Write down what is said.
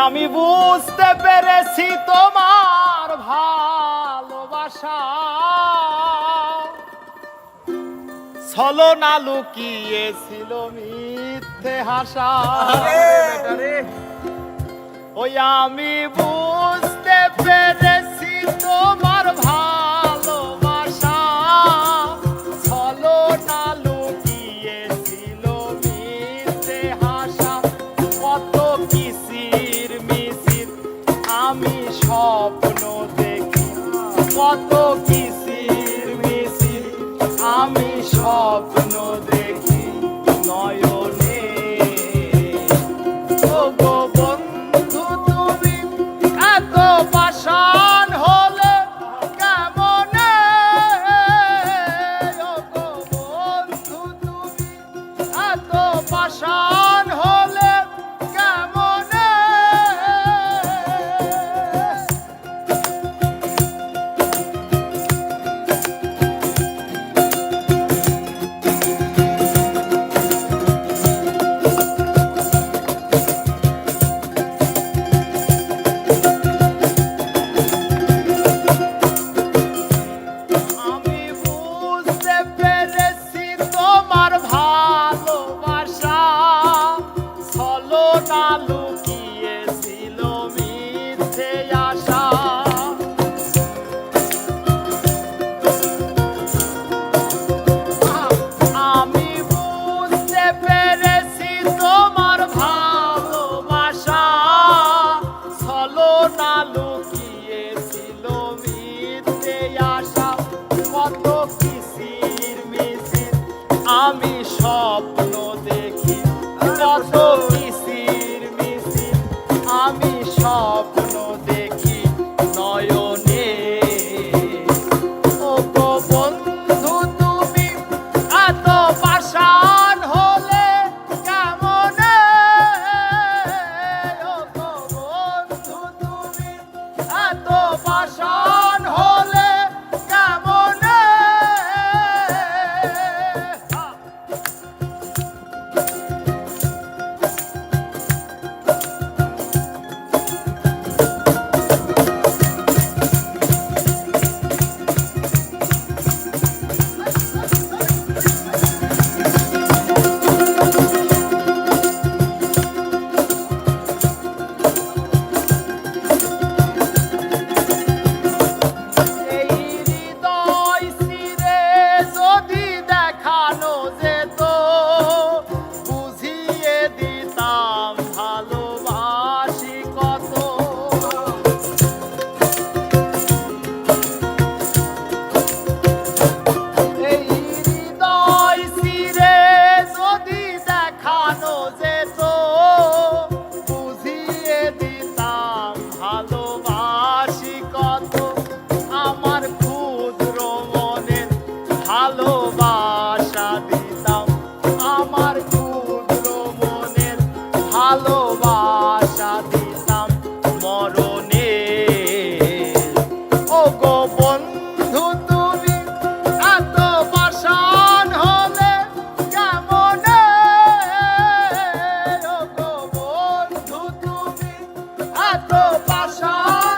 আমি বুঝতে পেরেছি তোমার ভালোবাসা ছলনা লুকিয়েছিল মিথ্যে হাসা। ওই আমি বুঝতে পেরেছি তোমার ভালোবাসা ছলনা লুকিয়েছিল মিথ্যে হাসা। কত কিসির মিছির আমি স্বপ্ন দেখি, কত কিসির মিছির আমি স্বপ্ন দেখি নয়নে। ও গো বন্ধু তুমি এত পাষাণ হলে কেমনে? ও গো বন্ধু তুমি এত পাষাণ হলে কেমনে? আমি বুঝতে পেরেছি তোমার ভালোবাসা ছলনা লুকিয়েছিল মিথ্যে আশা। আমি বুঝতে পেরেছি তোমার ভালোবাসা ছলনা লুকিয়েছিল মিথ্যে আশা। কত কিসির মিছির আমি স্বপ্ন দেখি, কত কিসির মিছির আমি স্বপ্ন দেখি নয়নে। ও গো বন্ধু তুমি এত পাষাণ হলে কেমনে? ও গো বন্ধু তুমি এত পাষাণ হলে কেমনে? এই হৃদয় চিরে যদি দেখানো যেত বুঝিয়ে দিতাম ভালোবাসি কত। এই হৃদয় চিরে যদি দেখানো যেত বুঝিয়ে দিতাম ভালোবাসি কত। আমার ক্ষুদ্র মনের ভালোবাসা দিতাম, আমার ক্ষুদ্র মনের ভালোবাসা দিতাম মরণে। ও গো বন্ধু তুমি এত পাষাণ হলে কেমনে? ও গো বন্ধু তুমি এত পাষাণ